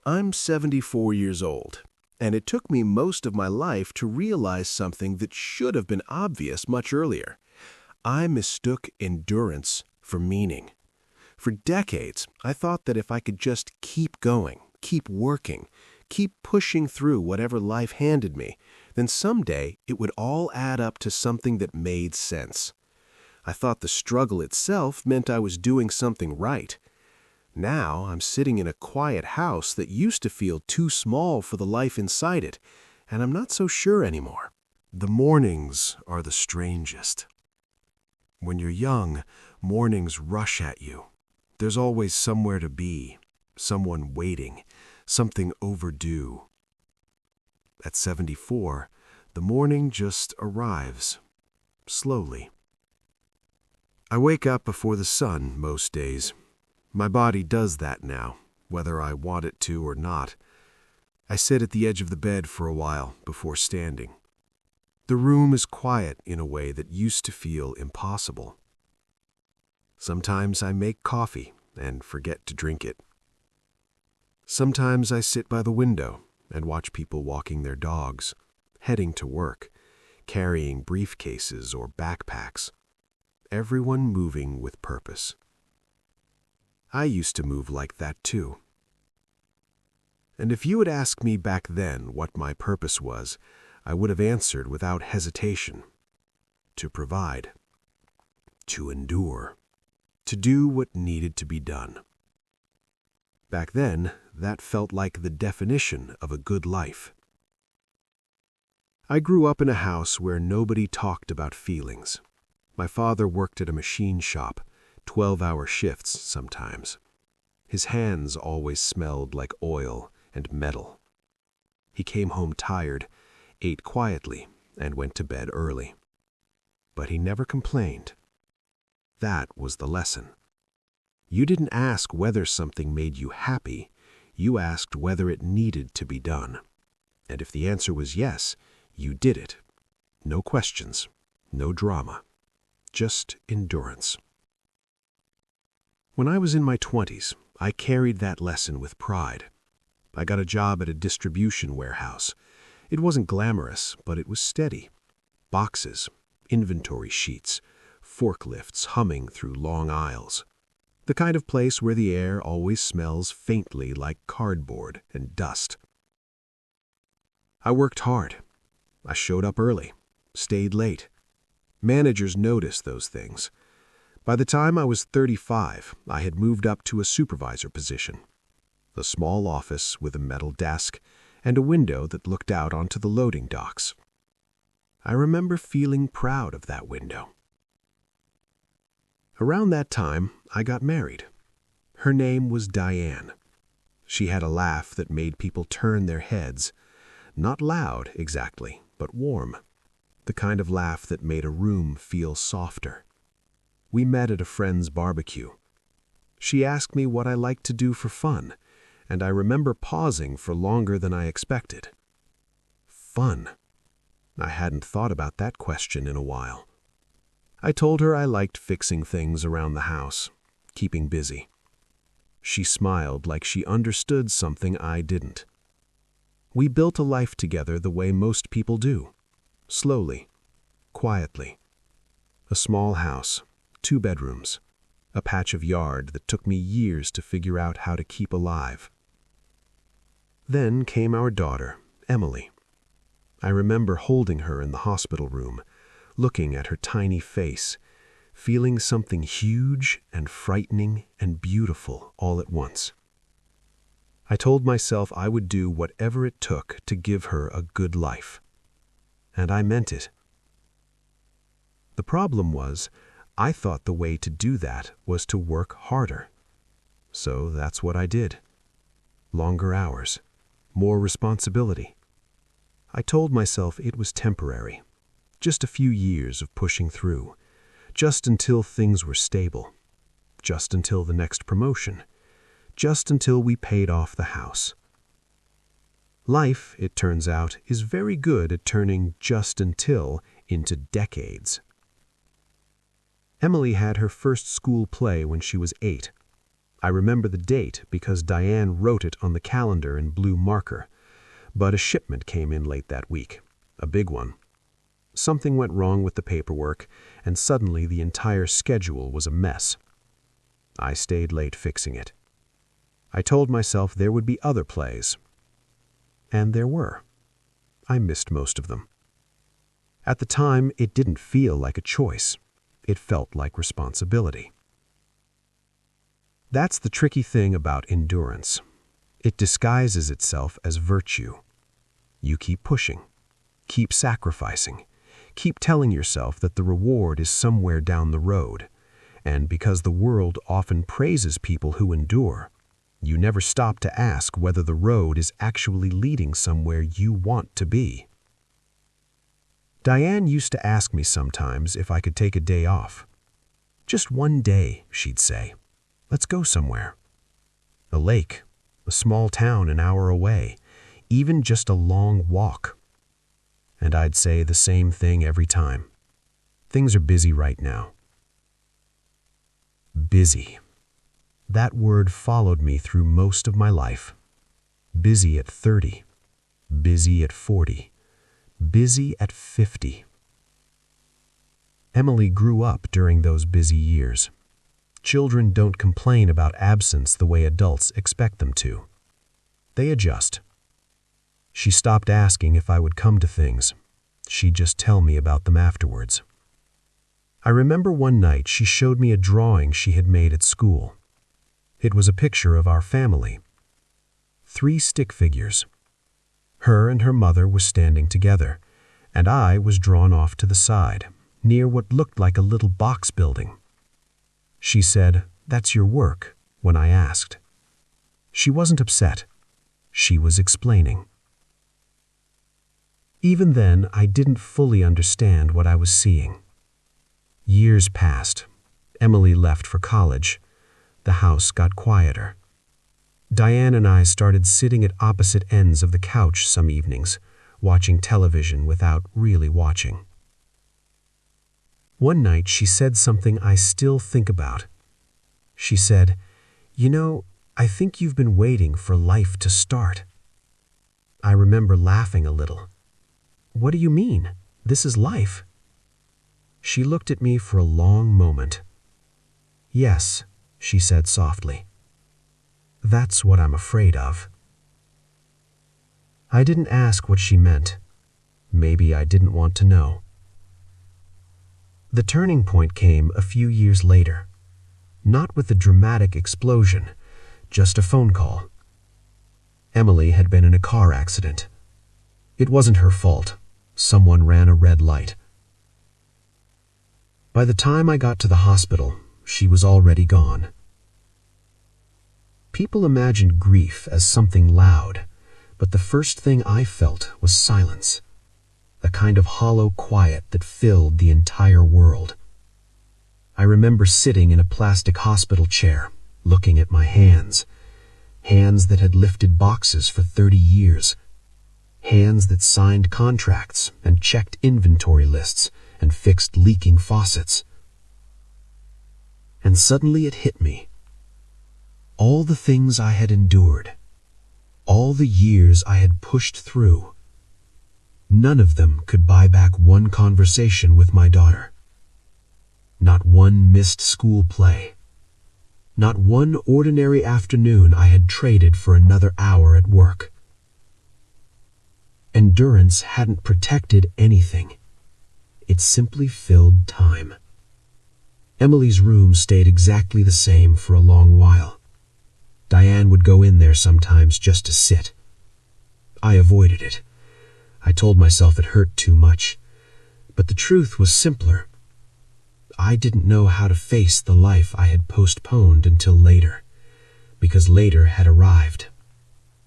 I'm 74 years old, and it took me most of my life to realize something that should have been obvious much earlier. I mistook endurance for meaning. For decades, I thought that if I could just keep going, keep working, keep pushing through whatever life handed me, then someday it would all add up to something that made sense. I thought the struggle itself meant I was doing something right. Now I'm sitting in a quiet house that used to feel too small for the life inside it, and I'm not so sure anymore. The mornings are the strangest. When you're young, mornings rush at you. There's always somewhere to be, someone waiting, something overdue. At 74, the morning just arrives, slowly. I wake up before the sun most days. My body does that now, whether I want it to or not. I sit at the edge of the bed for a while before standing. The room is quiet in a way that used to feel impossible. Sometimes I make coffee and forget to drink it. Sometimes I sit by the window and watch people walking their dogs, heading to work, carrying briefcases or backpacks. Everyone moving with purpose. I used to move like that too. And if you had asked me back then what my purpose was, I would have answered without hesitation. To provide. To endure. To do what needed to be done. Back then, that felt like the definition of a good life. I grew up in a house where nobody talked about feelings. My father worked at a machine shop, 12-hour shifts sometimes. His hands always smelled like oil and metal. He came home tired, ate quietly, and went to bed early. But he never complained. That was the lesson. You didn't ask whether something made you happy, you asked whether it needed to be done. And if the answer was yes, you did it. No questions, no drama, just endurance. When I was in my 20s, I carried that lesson with pride. I got a job at a distribution warehouse. It wasn't glamorous, but it was steady. Boxes, inventory sheets, forklifts humming through long aisles. The kind of place where the air always smells faintly like cardboard and dust. I worked hard. I showed up early, stayed late. Managers noticed those things. By the time I was 35, I had moved up to a supervisor position. A small office with a metal desk and a window that looked out onto the loading docks. I remember feeling proud of that window. Around that time, I got married. Her name was Diane. She had a laugh that made people turn their heads. Not loud, exactly, but warm. The kind of laugh that made a room feel softer. We met at a friend's barbecue. She asked me what I liked to do for fun, and I remember pausing for longer than I expected. Fun. I hadn't thought about that question in a while. I told her I liked fixing things around the house, keeping busy. She smiled like she understood something I didn't. We built a life together the way most people do. Slowly, quietly. A small house, 2 bedrooms, a patch of yard that took me years to figure out how to keep alive. Then came our daughter, Emily. I remember holding her in the hospital room, looking at her tiny face, feeling something huge and frightening and beautiful all at once. I told myself I would do whatever it took to give her a good life. And I meant it. The problem was, I thought the way to do that was to work harder. So that's what I did. Longer hours, more responsibility. I told myself it was temporary, just a few years of pushing through, just until things were stable, just until the next promotion, just until we paid off the house. Life, it turns out, is very good at turning just until into decades. Emily had her first school play when she was 8. I remember the date because Diane wrote it on the calendar in blue marker. But a shipment came in late that week, a big one. Something went wrong with the paperwork, and suddenly the entire schedule was a mess. I stayed late fixing it. I told myself there would be other plays. And there were. I missed most of them. At the time, it didn't feel like a choice. It felt like responsibility. That's the tricky thing about endurance. It disguises itself as virtue. You keep pushing, keep sacrificing, keep telling yourself that the reward is somewhere down the road. And because the world often praises people who endure, you never stop to ask whether the road is actually leading somewhere you want to be. Diane used to ask me sometimes if I could take a day off. Just one day, she'd say. Let's go somewhere. A lake, a small town an hour away, even just a long walk. And I'd say the same thing every time. Things are busy right now. Busy. That word followed me through most of my life. Busy at 30. Busy at 40. Busy at 50. Emily grew up during those busy years. Children don't complain about absence the way adults expect them to. They adjust. She stopped asking if I would come to things. She'd just tell me about them afterwards. I remember one night she showed me a drawing she had made at school. It was a picture of our family. 3 stick figures. Her and her mother were standing together, and I was drawn off to the side, near what looked like a little box building. She said, "That's your work," when I asked. She wasn't upset. She was explaining. Even then, I didn't fully understand what I was seeing. Years passed. Emily left for college. The house got quieter. Diane and I started sitting at opposite ends of the couch some evenings, watching television without really watching. One night she said something I still think about. She said, "You know, I think you've been waiting for life to start." I remember laughing a little. "What do you mean? This is life." She looked at me for a long moment. "Yes," she said softly. "That's what I'm afraid of." I didn't ask what she meant. Maybe I didn't want to know. The turning point came a few years later. Not with a dramatic explosion, just a phone call. Emily had been in a car accident. It wasn't her fault. Someone ran a red light. By the time I got to the hospital, she was already gone. People imagined grief as something loud, but the first thing I felt was silence, a kind of hollow quiet that filled the entire world. I remember sitting in a plastic hospital chair, looking at my hands, hands that had lifted boxes for 30 years, hands that signed contracts and checked inventory lists and fixed leaking faucets. And suddenly it hit me. All the things I had endured, all the years I had pushed through, none of them could buy back one conversation with my daughter. Not one missed school play. Not one ordinary afternoon I had traded for another hour at work. Endurance hadn't protected anything. It simply filled time. Emily's room stayed exactly the same for a long while. Diane would go in there sometimes just to sit. I avoided it. I told myself it hurt too much. But the truth was simpler. I didn't know how to face the life I had postponed until later, because later had arrived,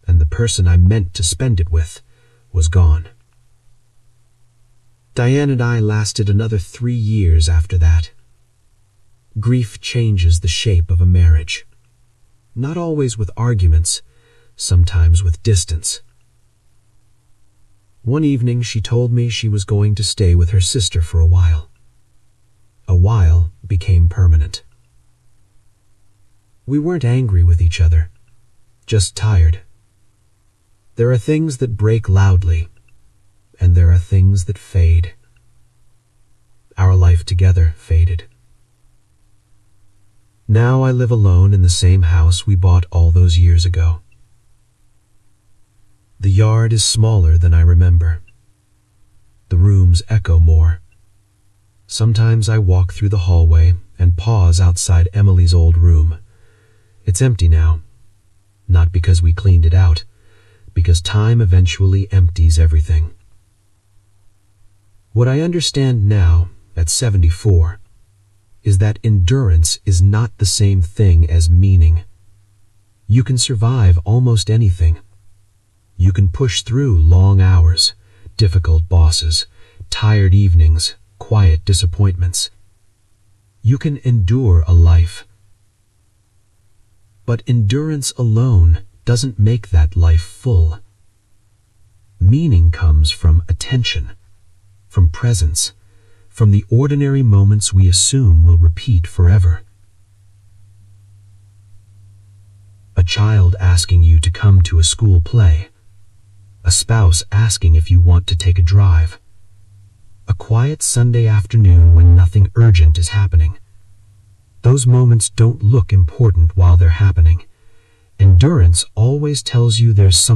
and the person I meant to spend it with was gone. Diane and I lasted another 3 years after that. Grief changes the shape of a marriage. Not always with arguments, sometimes with distance. One evening she told me she was going to stay with her sister for a while. A while became permanent. We weren't angry with each other, just tired. There are things that break loudly, and there are things that fade. Our life together faded. Now I live alone in the same house we bought all those years ago. The yard is smaller than I remember. The rooms echo more. Sometimes I walk through the hallway and pause outside Emily's old room. It's empty now, not because we cleaned it out, because time eventually empties everything. What I understand now, at 74, is that endurance is not the same thing as meaning. You can survive almost anything. You can push through long hours, difficult bosses, tired evenings, quiet disappointments. You can endure a life. But endurance alone doesn't make that life full. Meaning comes from attention, from presence, from the ordinary moments we assume will repeat forever. A child asking you to come to a school play. A spouse asking if you want to take a drive. A quiet Sunday afternoon when nothing urgent is happening. Those moments don't look important while they're happening. Endurance always tells you there's something